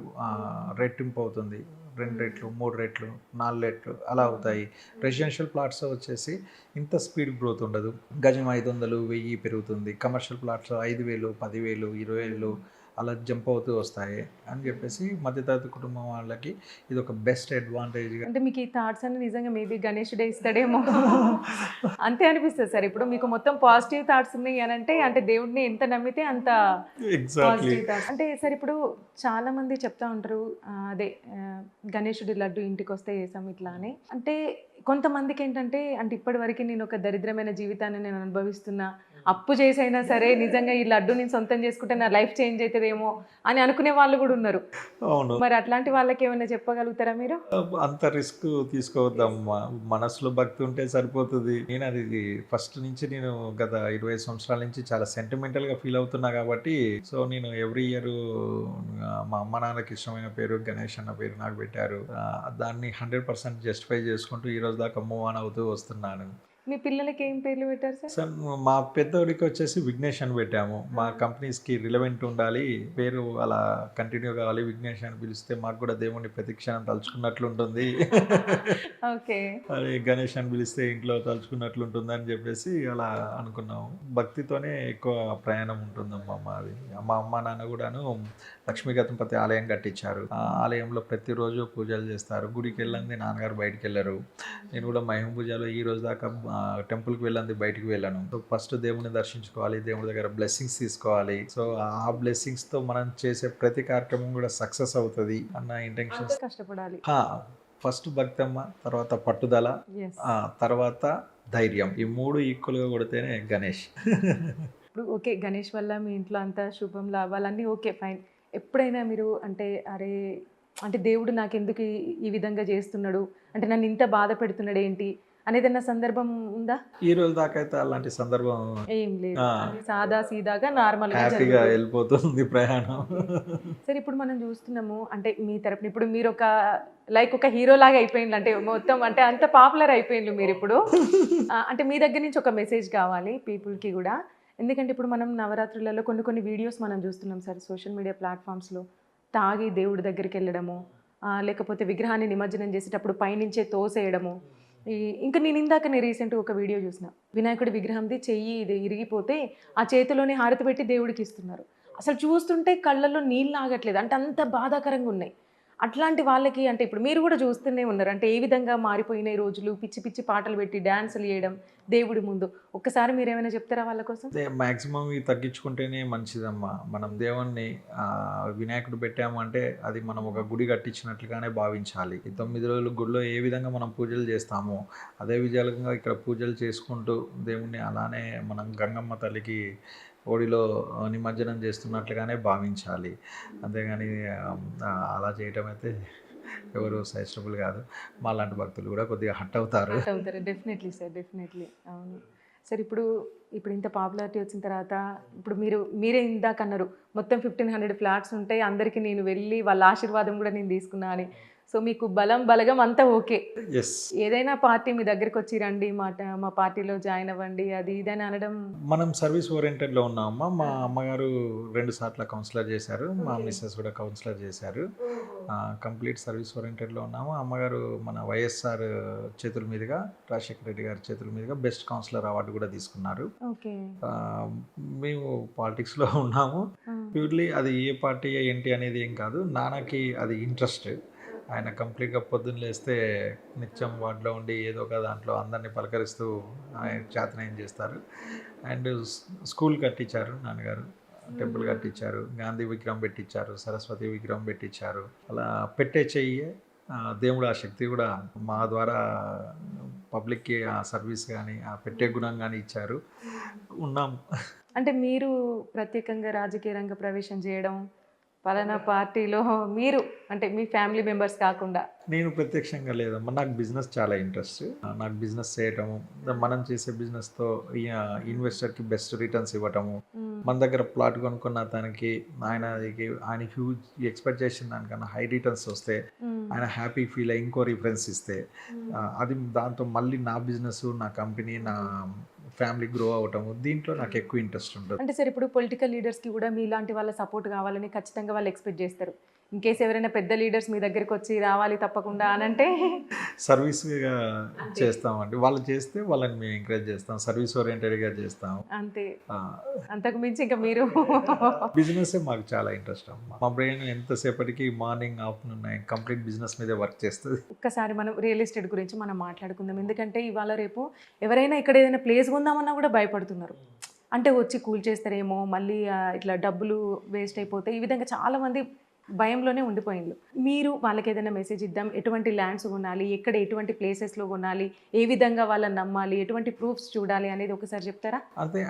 రెట్టింపు అవుతుంది. 2 రెట్లు, 3 రెట్లు, 4 రెట్లు అలా అవుతాయి. రెసిడెన్షియల్ ప్లాట్స్ వచ్చేసి ఇంత స్పీడ్ గ్రోత్ ఉండదు. గజం 500, 1000 పెరుగుతుంది. కమర్షియల్ ప్లాట్స్ 5000, 10,000, 20,000 అలా జంప్ అవుతూ వస్తాయి అని చెప్పేసి మధ్యతరగతి కుటుంబం వాళ్ళకి ఇది ఒక బెస్ట్ అడ్వాంటేజ్. అంటే మీకు ఈ థాట్స్ అన్ని నిజంగా మేబీ గణేషుడే ఇస్తాడేమో అంతే అనిపిస్తుంది సార్. ఇప్పుడు మీకు మొత్తం పాజిటివ్ థాట్స్ ఉన్నాయి అని అంటే దేవుడిని ఎంత నమ్మితే అంత పాజిటివ్ థాట్స్. అంటే సార్ ఇప్పుడు చాలా మంది చెప్తా ఉంటారు అదే గణేషుడి లడ్డు ఇంటికి వస్తే చేసాం ఇట్లా అని. అంటే కొంతమందికి ఏంటంటే ఇప్పటి వరకు నేను ఒక దరిద్రమైన జీవితాన్ని నేను అనుభవిస్తున్నా, అప్పు చేసైనా సరే నిజంగా ఈ లడ్డు నేను సొంతం చేసుకుంటే నా లైఫ్ చేంజ్ అవుతుందేమో అని అనుకునే వాళ్ళు కూడా ఉన్నారు. అవును. మరి అట్లాంటి వాళ్ళకి ఏమైనా చెప్పగలుగుతారా మీరు? అంత రిస్క్ తీసుకోవద్దమ్మా, మనసులో భక్తి ఉంటే సరిపోతుంది. నేను అది ఫస్ట్ నుంచి నేను గత 25 సంవత్సరాల నుంచి చాలా సెంటిమెంటల్గా ఫీల్ అవుతున్నా కాబట్టి సో నేను ఎవ్రీ ఇయర్ మా అమ్మ నాన్నకి ఇష్టమైన పేరు గణేష్ అన్న పేరు నాకు పెట్టారు. దాన్ని 100% జస్టిఫై చేసుకుంటూ ఈ రోజు దాకా మూవ్ ఆన్ అవుతూ వస్తున్నాను. మీ పిల్లలకి ఏం పేర్లు పెట్టారు సార్? సార్ మా పెద్దోడికి వచ్చేసి విఘ్నేష్ అని పెట్టాము. మా కంపెనీస్కి రిలవెంట్ ఉండాలి, పేరు అలా కంటిన్యూ కావాలి, విఘ్నేష్ అని పిలిస్తే మాకు కూడా దేవుణ్ణి ప్రతి క్షణం తలుచుకున్నట్లు ఉంటుంది. ఓకే. అదే గణేష్ అని పిలిస్తే ఇంట్లో తలుచుకున్నట్లు ఉంటుంది అని చెప్పేసి అలా అనుకున్నాము. భక్తితోనే ఎక్కువ ప్రయాణం ఉంటుందమ్మా మాది. మా అమ్మ నాన్న కూడాను లక్ష్మీ గణపతి ఆలయం కట్టించారు. ఆ ఆలయంలో ప్రతిరోజు పూజలు చేస్తారు. గుడికి వెళ్ళంది నాన్నగారు బయటికి వెళ్ళరు. నేను కూడా మహిమ పూజలో ఈ రోజు దాకా టెంపుల్కి వెళ్ళంది బయటికి వెళ్ళాను. సో ఫస్ట్ దేవుడిని దర్శించుకోవాలి, దేవుడి దగ్గర బ్లెస్సింగ్స్ తీసుకోవాలి. సో ఆ బ్లెస్సింగ్స్తో మనం చేసే ప్రతి కార్యక్రమం కూడా సక్సెస్ అవుతుంది అన్న ఇంటెన్షన్స్. కష్టపడాలి. ఫస్ట్ భక్తమ్మ, తర్వాత పట్టుదల, Yes. తర్వాత ధైర్యం. ఈ 3 ఈక్వల్గా కొడితేనే గణేష్. ఇప్పుడు ఓకే, గణేష్ వల్ల మీ ఇంట్లో అంతా శుభం లాభాలన్నీ ఓకే ఫైన్. ఎప్పుడైనా మీరు అంటే అరే అంటే దేవుడు నాకెందుకు ఈ విధంగా చేస్తున్నాడు, అంటే నన్ను ఇంత బాధ పెడుతున్నాడు ఏంటి అనేదన్న సందర్భం ఉందా? ఈ రోజు దాకా అయితే అలాంటి సందర్భం ఏం లేదు, ఆ. అది సాదా సీదాగా నార్మల్గా హ్యాపీగా జరుగుతుంది. వెళ్ళిపోతుంది ప్రయాణం. సరే, ఇప్పుడు మనం చూస్తున్నాము అంటే మీ తరపున ఇప్పుడు మీరు ఒక లైక్ ఒక హీరో లాగా అయిపోయింది, అంటే మొత్తం అంటే అంత పాపులర్ అయిపోయిండ్రు మీరు ఇప్పుడు. అంటే మీ దగ్గర నుంచి ఒక మెసేజ్ కావాలి పీపుల్కి కూడా. ఎందుకంటే ఇప్పుడు మనం నవరాత్రులలో కొన్ని వీడియోస్ మనం చూస్తున్నాం సార్ సోషల్ మీడియా ప్లాట్ఫామ్స్లో. తాగి దేవుడి దగ్గరికి వెళ్ళడము, లేకపోతే విగ్రహాన్ని నిమజ్జనం చేసేటప్పుడు పైనుంచే తోసేయడము. ఇంకా నేను ఇందాక రీసెంట్గా ఒక వీడియో చూసిన, వినాయకుడి విగ్రహంది చెయ్యి ఇది ఇరిగిపోతే ఆ చేతిలోనే హారతి పెట్టి దేవుడికి ఇస్తున్నారు. అసలు చూస్తుంటే కళ్ళల్లో నీళ్ళు ఆగట్లేదు, అంటే అంత బాధాకరంగా ఉన్నాయి. అట్లాంటి వాళ్ళకి అంటే ఇప్పుడు మీరు కూడా చూస్తూనే ఉన్నారు, అంటే ఏ విధంగా మారిపోయినాయి రోజులు, పిచ్చి పిచ్చి పాటలు పెట్టి డ్యాన్సులు చేయడం దేవుడి ముందు. ఒక్కసారి మీరు ఏమైనా చెప్తారా వాళ్ళ కోసం? మ్యాక్సిమం ఇవి తగ్గించుకుంటేనే మంచిదమ్మా. మనం దేవుణ్ణి వినాయకుడు పెట్టాము అంటే అది మనం ఒక గుడి కట్టించినట్లుగానే భావించాలి. ఈ 9 రోజులు గుడిలో ఏ విధంగా మనం పూజలు చేస్తామో అదే విధంగా ఇక్కడ పూజలు చేసుకుంటూ దేవుణ్ణి అలానే మనం గంగమ్మ తల్లికి ఓడిలో నిమజ్జనం చేస్తున్నట్లుగానే భావించాలి. అంతేగాని అలా చేయటం అయితే ఎవరు సజెస్టబుల్ కాదు. మా లాంటి భక్తులు కూడా కొద్దిగా హట్ అవుతారు. Definitely sir, definitely. అవును సార్. ఇప్పుడు ఇంత పాపులారిటీ వచ్చిన తర్వాత ఇప్పుడు మీరే ఇందాక అన్నారు మొత్తం 1500 ఫ్లాట్స్ ఉంటాయి, అందరికీ నేను వెళ్ళి వాళ్ళ ఆశీర్వాదం కూడా నేను తీసుకున్నా అని. సో మీకు బలగం అంతా ఓకే. ఎస్, ఏదైనా పార్టీ మీ దగ్గరికి వచ్చి రండి మా పార్టీలో జాయిన్ అవ్వండి అది ఇదని అనడం. మనం సర్వీస్ ఓరియంటెడ్లో ఉన్నామమ్మా. మా అమ్మగారు 2 సార్లు కౌన్సిలర్ చేశారు, మా మిస్సెస్ కూడా కౌన్సిలర్ చేశారు. కంప్లీట్ సర్వీస్ ఓరియంటెడ్లో ఉన్నాము. అమ్మగారు మన వైఎస్ఆర్ చేతుల మీదుగా, రాజశేఖర రెడ్డి గారి చేతుల మీదుగా బెస్ట్ కౌన్సిలర్ అవార్డు కూడా తీసుకున్నారు. ఓకే. మేము పాలిటిక్స్లో ఉన్నాము. ప్యూర్లీ అది ఏ పార్టీ ఏంటి అనేది ఏం కాదు, నాన్నకి అది ఇంట్రెస్ట్. ఆయన కంప్లీట్గా పొద్దున్న లేస్తే నిత్యం వాటిలో ఉండి ఏదో ఒక దాంట్లో అందరినీ పలకరిస్తూ ఆయన చేతనయం చేస్తారు. అండ్ స్కూల్ కట్టించారు నాన్నగారు, టెంపుల్ కట్టించారు, గాంధీ విగ్రహం పెట్టించారు, సరస్వతి విగ్రహం పెట్టించారు. అలా పెట్టే చెయ్యి దేవుడు ఆ శక్తి కూడా మా ద్వారా పబ్లిక్కి ఆ సర్వీస్ కానీ ఆ పెట్టే గుణం కానీ ఇచ్చారు. ఉన్నాం. అంటే మీరు ప్రత్యేకంగా రాజకీయ రంగ ప్రవేశం చేయడం, పలానా పార్టీలో మీరు అంటే మీ ఫ్యామిలీ మెంబర్స్ కాకుండా? నేను ప్రత్యక్షంగా లేదమ్మా. నాకు బిజినెస్ చాలా ఇంట్రెస్ట్. నాకు బిజినెస్ చేయటము, మనం చేసే బిజినెస్తో ఇన్వెస్టర్కి బెస్ట్ రిటర్న్స్ ఇవ్వటము, మన దగ్గర ప్లాట్ కొనుక్కున్న తనకి ఆయన హ్యూజ్ ఎక్స్పెక్ట్ చేసిన దానికన్నా హై రిటర్న్స్ వస్తే ఆయన హ్యాపీ ఫీల్ అయ్యి ఇంకో రిఫరెన్స్ ఇస్తే అది దాంతో మళ్ళీ నా బిజినెస్, నా కంపెనీ, నా ఫ్యామిలీ గ్రో అవటము, దీంట్లో నాకు ఎక్కువ ఇంట్రెస్ట్ ఉంటుంది. అంటే సార్ ఇప్పుడు పొలిటికల్ లీడర్స్కి కూడా మీలాంటి వాళ్ళ సపోర్ట్ కావాలని ఖచ్చితంగా వాళ్ళు ఎక్స్పెక్ట్ చేస్తారు. ఇన్ కేసు ఎవరైనా పెద్ద లీడర్స్ మీ దగ్గరికి వచ్చి రావాలి తప్పకుండా అని అంటే సర్వీస్గా చేస్తామండి. వాళ్ళు చేస్తే వాళ్ళని మేము ఎంకరేజ్ చేస్తాం, సర్వీస్ ఓరియంటెడ్గా చేస్తాం. అంతే, అంతకు మించి ఇంకా మీరు బిజినెస్ మాకు చాలా ఇంట్రెస్ట్ అమ్మా. మా బ్రెయిన్ ఎంతసేపటికి morning afternoon night complete business మీదే వర్క్ చేస్తుంది. ఒక్కసారి మనం రియల్ ఎస్టేట్ గురించి మనం మాట్లాడుకుందాం. ఎందుకంటే ఇవాళ రేపు ఎవరైనా ఇక్కడ ఏదైనా ప్లేస్ కొందామన్నా కూడా భయపడుతున్నారు. అంటే వచ్చి కూల్ చేస్తారేమో, మళ్ళీ ఇట్లా డబ్బులు వేస్ట్ అయిపోతాయి, ఈ విధంగా చాలామంది భయంలోనే ఉండిపోయిండ్రు. మీరు వాళ్ళకి ఏదైనా మెసేజ్ ఇద్దాం, ఎటువంటి ల్యాండ్స్ కొనాలి, ఎక్కడ ఎటువంటి ప్లేసెస్లో కొనాలి, ఏ విధంగా వాళ్ళని నమ్మాలి, ఎటువంటి ప్రూఫ్స్ చూడాలి అనేది ఒకసారి చెప్తారా? అంటే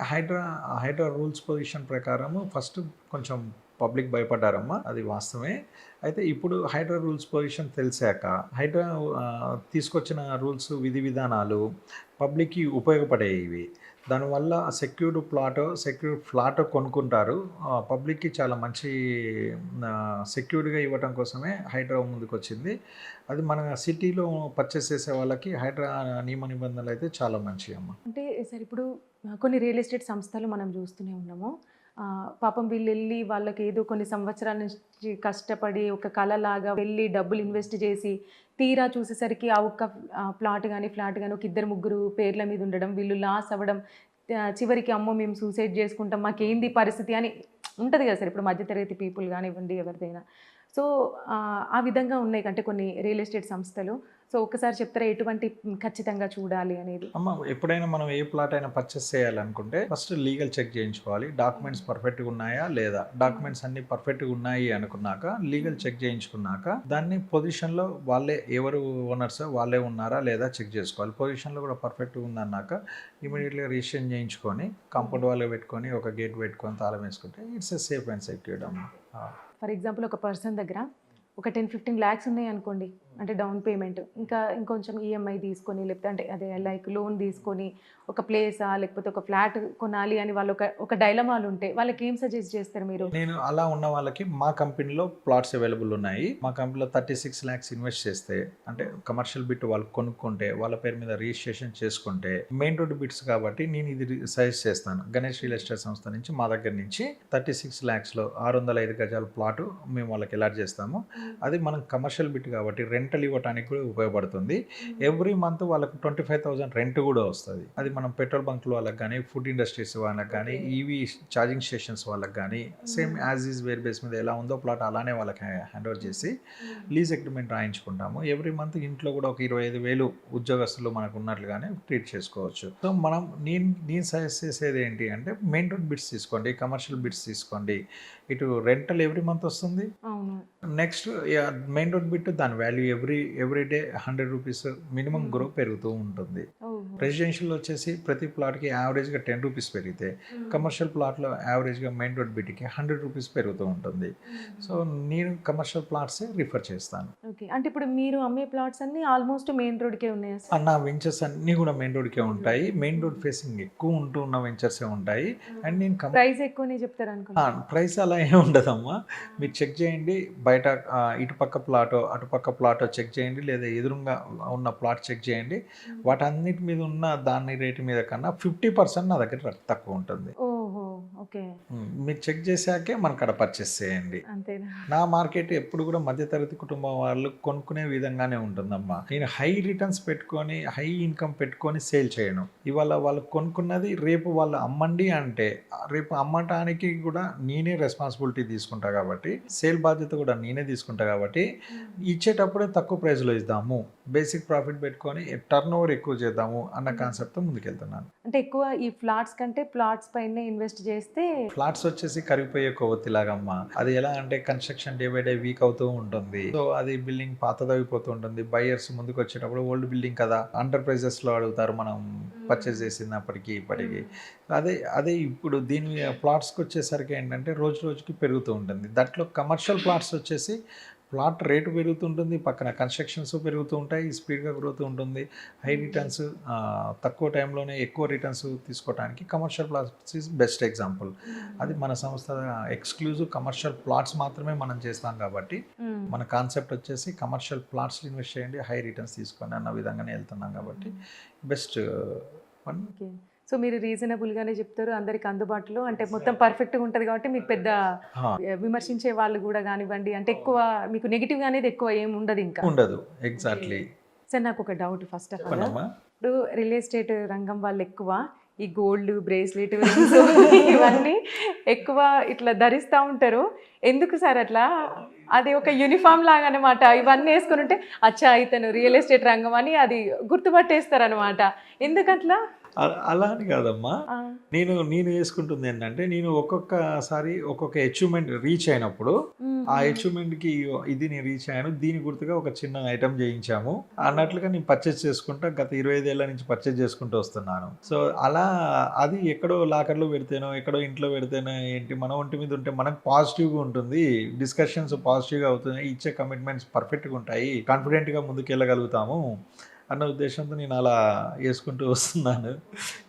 హైడ్రా రూల్స్ పొజిషన్ ప్రకారం ఫస్ట్ కొంచెం పబ్లిక్ భయపడ్డారమ్మా, అది వాస్తవమే. అయితే ఇప్పుడు హైడ్రా రూల్స్ పొజిషన్ తెలిసాక హైడ్రా తీసుకొచ్చిన రూల్స్ విధి విధానాలు పబ్లిక్కి ఉపయోగపడేవి. దానివల్ల సెక్యూర్డ్ ఫ్లాట్ కొనుక్కుంటారు. పబ్లిక్‌కి చాలా మంచి సెక్యూర్డ్‌గా ఇవ్వటం కోసమే హైడ్రా ముందుకొచ్చింది. అది మన సిటీలో పర్చేస్ చేసే వాళ్ళకి హైడ్రా నియమ నిబంధనలయితే చాలా మంచియమ్మ. అంటే సార్ ఇప్పుడు కొన్ని రియల్ ఎస్టేట్ సంస్థలు మనం చూస్తూనే ఉన్నాము. పాపం వీళ్ళెళ్ళి వాళ్ళకి ఏదో కొన్ని సంవత్సరాల నుంచి కష్టపడి ఒక కలలాగా వెళ్ళి డబ్బులు ఇన్వెస్ట్ చేసి తీరా చూసేసరికి ఆ ఒక్క ఫ్లాట్ గాని ఒక ఇద్దరు ముగ్గురు పేర్ల మీద ఉండడం, వీళ్ళు లాస్ అవ్వడం, చివరికి అమ్మో మేము సూసైడ్ చేసుకుంటాం మాకేంది పరిస్థితి అని ఉంటది కదా సార్. ఇప్పుడు మధ్యతరగతి పీపుల్ కానివ్వండి ఎవరిదైనా. సో ఆ విధంగా ఉన్నాయి అంటే కొన్ని రియల్ ఎస్టేట్ సంస్థలు. సో ఒక్కసారి చెప్తారా ఎటువంటి ఖచ్చితంగా చూడాలి అనేది? అమ్మ, ఎప్పుడైనా మనం ఏ ప్లాట్ అయినా పర్చేస్ చేయాలనుకుంటే ఫస్ట్ లీగల్ చెక్ చేయించుకోవాలి. డాక్యుమెంట్స్ పర్ఫెక్ట్గా ఉన్నాయా లేదా, డాక్యుమెంట్స్ అన్ని పర్ఫెక్ట్గా ఉన్నాయి అనుకున్నాక లీగల్ చెక్ చేయించుకున్నాక దాన్ని పొజిషన్లో వాళ్ళే ఎవరు ఓనర్స్ వాళ్ళే ఉన్నారా లేదా చెక్ చేసుకోవాలి. పొజిషన్లో కూడా పర్ఫెక్ట్గా ఉందన్నాక ఇమీడియట్గా రిజిస్ట్రేషన్ చేయించుకొని కాంపౌండ్ వాళ్ళు పెట్టుకొని ఒక గేట్ పెట్టుకొని తాళం వేసుకుంటే it's a safe and secured అమ్మ. ఫర్ ఎగ్జాంపుల్ ఒక పర్సన్ దగ్గర ఒక 10-15 lakhs ఉన్నాయి అనుకోండి, అంటే డౌన్ పేమెంట్, ఇంకా ఇంకొంచెం ఈఎంఐ తీసుకొని లేకపోతే అంటే అదే లైక్ లోన్ తీసుకొని ఒక ప్లేసా లేకపోతే ఒక ఫ్లాట్ కొనాలి అని వాళ్ళు ఒక డైలమాలు ఉంటే వాళ్ళకి ఏం సజెస్ట్ చేస్తారు మీరు? నేను అలా ఉన్న వాళ్ళకి మా కంపెనీలో ప్లాట్స్ అవైలబుల్ ఉన్నాయి. మా కంపెనీలో 36 lakhs ఇన్వెస్ట్ చేస్తే అంటే కమర్షియల్ బిట్ వాళ్ళు కొనుక్కుంటే వాళ్ళ పేరు మీద రిజిస్ట్రేషన్ చేసుకుంటే మెయిన్ రోడ్ బిట్స్ కాబట్టి నేను ఇది సజెస్ట్ చేస్తాను. గణేష్ రియల్ ఎస్టేట్ సంస్థ నుంచి మా దగ్గర నుంచి 36 lakhsలో 605 గజాల ప్లాట్ మేము వాళ్ళకి అలాట్ చేస్తాము. అది మనం కమర్షియల్ బిట్ కాబట్టి రెంటల్ ఇవ్వడానికి కూడా ఉపయోగపడుతుంది. ఎవ్రీ మంత్ వాళ్ళకు 25,000 రెంట్ కూడా వస్తుంది. అది మనం పెట్రోల్ బంక్ల వాళ్ళకి కానీ, ఫుడ్ ఇండస్ట్రీస్ వాళ్ళకి కానీ, ఈవీ ఛార్జింగ్ స్టేషన్స్ వాళ్ళకి కానీ same as is where base మీద ఎలా ఉందో ప్లాట్ అలానే వాళ్ళకి హ్యాండ్ ఓవర్ చేసి లీజ్ అగ్రిమెంట్ రాయించుకుంటాము. ఎవ్రీ మంత్ ఇంట్లో కూడా ఒక 25,000 ఉద్యోగస్తులు మనకు ఉన్నట్లుగానే ట్రీట్ చేసుకోవచ్చు. సో నేను సజెస్ట్ చేసేది ఏంటి అంటే మెయిన్ రోడ్ బిట్స్ తీసుకోండి, కమర్షియల్ బిట్స్ తీసుకోండి. ఇటు రెంటల్ ఎవ్రీ మంత్ వస్తుంది. నెక్స్ట్ మెయిన్ రోడ్ బిట్ దాని value every day 100 rupees minimum grow పెరుగుతూ ఉంటుంది. రెసిడెన్షియల్ వచ్చేసి ప్రతి ప్లాట్కి యావరేజ్గా 10 రూపీస్ పెరిగితే కమర్షియల్ ప్లాట్లో యావరేజ్గా మెయిన్ రోడ్ బిట్కి 100 రూపీస్ పెరుగుతూ ఉంటుంది. సో నేను కమర్షియల్ ప్లాట్సే రిఫర్ చేస్తాను. ఓకే, అంటే ఇప్పుడు మీరు అమ్మే ప్లాట్స్ అన్ని ఆల్మోస్ట్ మెయిన్ రోడ్కే ఉన్నాయి. నా వెంచర్స్ అన్నీ కూడా మెయిన్ రోడ్కే ఉంటాయి. మెయిన్ రోడ్ ఫేసింగ్ ఎక్కువ ఉన్న వెంచర్సే ఉంటాయి. అండ్ నేను ప్రైస్ ఎక్కువనే చెప్తారు అనుకో. ప్రైస్ అలా ఏమి ఉండదమ్మా. మీరు చెక్ చేయండి, బయట ఇటుపక్క ప్లాటో అటుపక్క ప్లాటో చెక్ చేయండి, లేదా ఎదురుగా ఉన్న ప్లాట్ చెక్ చేయండి. వాటన్నిటి మీద ఉన్న దాని రేటు మీద కన్నా 50% నా దగ్గర తక్కువ ఉంటుంది. ఓహో, ఓకే. మీరు చెక్ చేశాకే మన కాడ పర్చేస్ చేయండి. అంతేనా? నా మార్కెట్ ఎప్పుడు కూడా మధ్యతరగతి కుటుంబం వాళ్ళు కొనుక్కునే విధంగానే ఉంటుందమ్మా. నేను హై రిటర్న్స్ పెట్టుకొని హై ఇన్కమ్ పెట్టుకొని సేల్ చేయను. ఇవాళ వాళ్ళు కొనుక్కున్నది రేపు వాళ్ళు అమ్మండి అంటే రేపు అమ్మటానికి కూడా నేనే రెస్పాన్సిబిలిటీ తీసుకుంటా కాబట్టి, సేల్ బాధ్యత కూడా నేనే తీసుకుంటా కాబట్టి ఇచ్చేటప్పుడే తక్కువ ప్రైస్లో ఇద్దాము, బేసిక్ ప్రాఫిట్ పెట్టుకొని టర్న్ ఓవర్ ఎక్కువ చేద్దాము అన్న కాన్సెప్ట్తో ముందుకెళ్తున్నాను. అంటే ఎక్కువ ఈ ఫ్లాట్స్ కంటే ప్లాట్స్ పైన ఇన్వెస్ట్ చేస్తే ఫ్లాట్స్ వచ్చేసి కరిగిపోయే కొవ్వొత్తిలాగమ్మా. అది ఎలా అంటే construction day by day week అవుతూ ఉంటుంది. సో అది బిల్డింగ్ పాతదైపోతూ ఉంటుంది. బయర్స్ ముందుకు వచ్చేటప్పుడు ఓల్డ్ బిల్డింగ్ కదా అండర్ ప్రైజెస్లో అడుగుతారు మనం పర్చేస్ చేసినప్పటికీ ఇప్పటికీ. అదే ఇప్పుడు దీని ప్లాట్స్కి వచ్చేసరికి ఏంటంటే రోజు రోజుకి పెరుగుతూ ఉంటుంది. దాంట్లో కమర్షియల్ ప్లాట్స్ వచ్చేసి ప్లాట్ రేటు పెరుగుతుంటుంది, పక్కన కన్స్ట్రక్షన్స్ పెరుగుతూ ఉంటాయి, స్పీడ్గా గ్రోత్ ఉంటుంది. హై రిటర్న్స్ తక్కువ టైంలోనే ఎక్కువ రిటర్న్స్ తీసుకోవడానికి commercial plots is best example. అది మన సంస్థ ఎక్స్క్లూజివ్ కమర్షియల్ ప్లాట్స్ మాత్రమే మనం చేస్తాం కాబట్టి మన కాన్సెప్ట్ వచ్చేసి కమర్షియల్ ప్లాట్స్లో ఇన్వెస్ట్ చేయండి, హై రిటర్న్స్ తీసుకోండి అన్న విధంగానే వెళ్తున్నాం కాబట్టి బెస్ట్ వన్. సో మీరు రీజనబుల్గానే చెప్తారు, అందరికి అందుబాటులో, అంటే మొత్తం పర్ఫెక్ట్గా ఉంటుంది కాబట్టి మీకు పెద్ద విమర్శించే వాళ్ళు కూడా కానివ్వండి, అంటే ఎక్కువ మీకు నెగిటివ్ అనేది ఎక్కువ ఏమి ఉండదు, ఇంకా ఉండదు. ఎగ్జాక్ట్లీ. సార్ నాకు ఒక డౌట్, ఫస్ట్ ఆఫ్ ఆల్ ఇప్పుడు రియల్ ఎస్టేట్ రంగం వాళ్ళు ఎక్కువ ఈ గోల్డ్ బ్రేస్లెట్ ఇవన్నీ ఎక్కువ ఇట్లా ధరిస్తూ ఉంటారు. ఎందుకు సార్ అట్లా? అది ఒక యూనిఫామ్ లాగా అనమాట. ఇవన్నీ వేసుకుని ఉంటే అచ్చా ఇతను రియల్ ఎస్టేట్ రంగం అని అది గుర్తుపట్టేస్తారు అనమాట. ఎందుకట్లా? అలా అని కాదమ్మా. నేను వేసుకుంటుంది ఏంటంటే నేను ఒక్కొక్కసారి ఒక్కొక్క అచీవ్మెంట్ రీచ్ అయినప్పుడు ఆ అచీవ్మెంట్కి ఇది నేను రీచ్ అయ్యాను, దీని గుర్తుగా ఒక చిన్న ఐటమ్ చేయించాము అన్నట్లుగా నేను పర్చేస్ చేసుకుంటా. గత 25 ఏళ్ళ నుంచి పర్చేస్ చేసుకుంటూ వస్తున్నాను. సో అలా అది ఎక్కడో లాకర్లో పెడితేనో ఎక్కడో ఇంట్లో పెడితేనో ఏంటి, మన ఒంటి మీద ఉంటే మనకు పాజిటివ్గా ఉంటుంది, డిస్కషన్స్ పాజిటివ్గా అవుతున్నాయి, ఇచ్చే కమిట్మెంట్స్ పర్ఫెక్ట్గా ఉంటాయి, కాన్ఫిడెంట్గా ముందుకు వెళ్ళగలుగుతాము అన్న ఉద్దేశంతో నేను అలా వేసుకుంటూ వస్తున్నాను.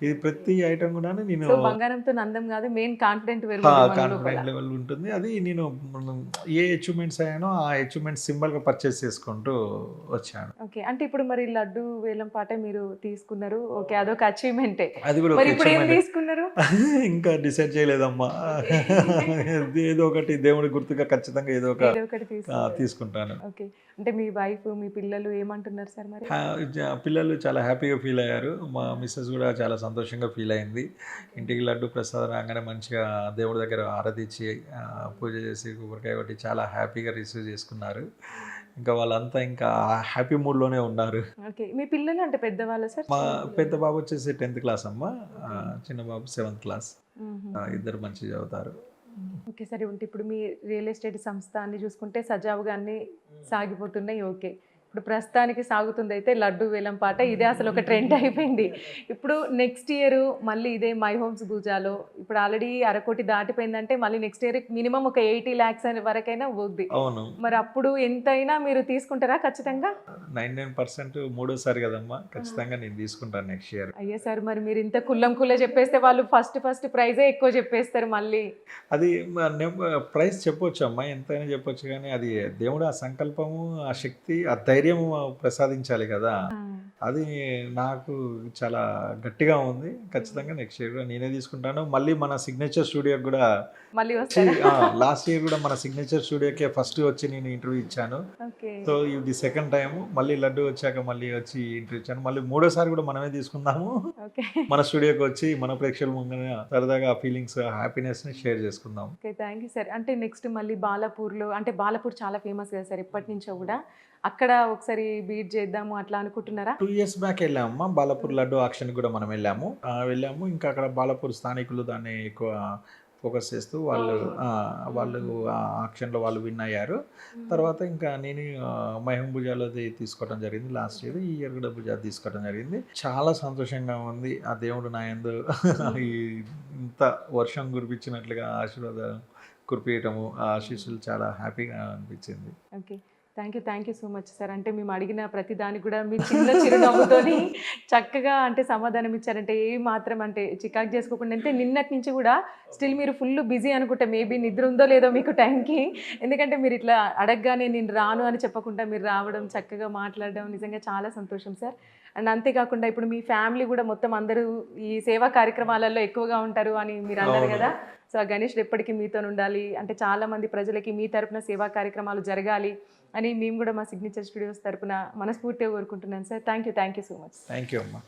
ఇది ప్రతి ఐటెం కూడా నేను సో బంగారంతో అందం కాదు, మెయిన్ కాన్ఫిడెంట్ పెరుగుతుంది మన లోపల. కాన్ఫిడెంట్ లెవెల్ ఉంటుంది. అది నేను మనం ఏ అచీవ్‌మెంట్స్ అయ్యానో ఆ అచీవ్‌మెంట్స్ సింబల్‌గా పర్చేస్ చేసుకుంటూ వచ్చాను. ఓకే. అంటే ఇప్పుడు మరి లడ్డు వేలం పాట మీరు తీసుకున్నారు. ఓకే. అదొక అచీవ్‌మెంటే. అది కూడా మరి ఒక ఇప్పుడు ఏం అచీవ్‌మెంటే. తీసుకున్నారు? ఇంకా డిసైడ్ చేయలేదమ్మా. ఏదో ఒకటి దేవుడి గుర్తుగా ఖచ్చితంగా ఏదో ఒక ఏదో ఒకటి తీసుకున్నారు. తీసుకుంటాను. ఓకే. అంటే మీ వైఫ్, మీ పిల్లలు ఏమంటున్నారు సార్ మరి? పిల్లలు చాలా హ్యాపీగా ఫీల్ అయ్యారు. మా మిసెస్ కూడా చాలా సంతోషంగా ఫీల్ అయింది. ఇంటికి లడ్డు ప్రసాదం రాగానే మంచిగా దేవుడి దగ్గర ఆరతిచ్చి పూజ చేసి కొబ్బరికాయ కొట్టి చాలా హ్యాపీగా రిసీవ్ చేసుకున్నారు. ఇంకా వాళ్ళంతా ఇంకా హ్యాపీ మూడ్‌లోనే ఉన్నారు. ఓకే. మీ పిల్లలు అంటే పెద్దవాళ్ళా సార్? మా పెద్ద బాబు వచ్చేసి 10థ్ క్లాస్ అమ్మ. చిన్న బాబు 7థ్ క్లాస్. హుహు. ఇద్దరు మంచిగా చదువుతారు. ఓకే. సరే ఉంటే ఇప్పుడు మీ రియల్ ఎస్టేట్ సంస్థ అన్ని చూసుకుంటే సజావుగా అన్నీ సాగిపోతున్నాయి. ఓకే. ఇప్పుడు ప్రస్తుతానికి సాగుతుందయితే లడ్డు వేలం పాట. ఇదే అసలు ఒక ట్రెండ్ అయిపోయింది. ఇప్పుడు నెక్స్ట్ ఇయర్ మళ్ళీ ఇదే మై హోమ్స్ పూజాలో ఇప్పుడు ఆల్రెడీ 1,00,00,000 దాటిపోయిందంటే మళ్ళీ నెక్స్ట్ ఇయర్ మినిమమ్ ఒక 80 lakhs వరకైనా పోద్ది. అవును. మరి అప్పుడు ఎంతైనా మీరు తీసుకుంటారా ఖచ్చితంగా? 99% మూడోసారి కదమ్మా! ఖచ్చితంగా నేను తీసుకుంటాను నెక్స్ట్ ఇయర్. అయ్యో సార్, మరి మీరు ఇంత కుల్లం కుల్ల చెప్పేస్తే వాళ్ళు ఫస్ట్ ప్రైజే ఎక్కువ చెప్పేస్తారు మళ్ళీ. అది ప్రైస్ చెప్పొచ్చమ్మా. ఎంతైనా చెప్పొచ్చు గానీ, అది దేవుడు ఆ సంకల్పము, ఆ శక్తి, ఆ ధైర్యము ప్రసాదించాలి కదా! ఆ. అది నాకు చాలా గట్టిగా ఉంది. ఖచ్చితంగా నెక్స్ట్ ఇయర్ కూడా నేనే తీసుకుంటాను. మళ్ళీ మన సిగ్నేచర్ స్టూడియోకి కూడా మళ్ళీ వస్తారా? లాస్ట్ ఇయర్ కూడా మన సిగ్నేచర్ స్టూడియోకే ఫస్ట్ వచ్చి నేను ఇంటర్వ్యూ ఇచ్చాను. ఓకే. సో ఇది సెకండ్ టైము. మళ్ళీ లడ్డు వచ్చాక మళ్ళీ వచ్చి ఇంటర్వ్యూ ఇచ్చాను. మళ్ళీ మూడోసారి కూడా మనమే తీసుకుందాము. ఓకే. మన స్టూడియోకి వచ్చి మన ప్రేక్షకుల ముందున సరదాగా ఆ ఫీలింగ్స్, హ్యాపీనెస్‌ని షేర్ చేసుకుందాం. ఓకే. Thank you sir. అంటే నెక్స్ట్ మళ్ళీ బాలాపూర్‌లో, అంటే బాలాపూర్ చాలా ఫేమస్ కదా సార్ ఎప్పటి నుంచో కూడా. అక్కడ ఒకసారి బీట్ చేద్దాము అట్లా అనుకుంటున్నారా? 2 ఇయర్స్ బ్యాక్ వెళ్ళామమ్మా. బాలాపూర్ లడ్డు ఆక్షన్‌కి కూడా మనం వెళ్ళాము. వెళ్ళాము. ఇంకా అక్కడ బాలాపూర్ స్థానికులు దాన్ని ఎక్కువ ఫోకస్ చేస్తూ వాళ్ళు ఆ ఆక్షన్‌లో వాళ్ళు విన్ అయ్యారు. తర్వాత ఇంకా నేను మహేం భుజాలది తీసుకోవడం జరిగింది లాస్ట్ ఇయర్. ఈ ఇయర్ కూడా భుజాది తీసుకోవడం జరిగింది. చాలా సంతోషంగా ఉంది. ఆ దేవుడు నా యందు ఈ ఇంత వర్షం కురిపించినట్లుగా ఆశీర్వాదం కురిపియటము, ఆ ఆశీస్సులు చాలా హ్యాపీగా అనిపించింది. Okay. Thank you so much sir. అంటే మేము అడిగిన ప్రతి దానికి కూడా మీ చిన్న చిరునవ్వుతోని చక్కగా అంటే సమాధానం ఇచ్చారంటే ఏ మాత్రం అంటే చికాకు చేసుకోకుండా. అంటే నిన్నటి నుంచి కూడా స్టిల్ మీరు ఫుల్ బిజీ అనుకుంటా. మేబీ నిద్ర ఉందో లేదో మీకు టైంకి. ఎందుకంటే మీరు ఇట్లా అడగగానే నేను రాను అని చెప్పకుండా మీరు రావడం, చక్కగా మాట్లాడడం నిజంగా చాలా సంతోషం సార్. అండ్ అంతేకాకుండా ఇప్పుడు మీ ఫ్యామిలీ కూడా మొత్తం అందరూ ఈ సేవా కార్యక్రమాలలో ఎక్కువగా ఉంటారు అని మీరు అన్నారు అవును. కదా. సో ఆ గణేష్ ఎప్పటికీ మీతో ఉండాలి, అంటే చాలామంది ప్రజలకి మీ తరపున సేవా కార్యక్రమాలు జరగాలి అని మేము కూడా మా సిగ్నేచర్ స్టూడియోస్ తరపున మనస్ఫూర్తిగా కోరుకుంటున్నాను sir. Thank you so much. Thank you అమ్మా.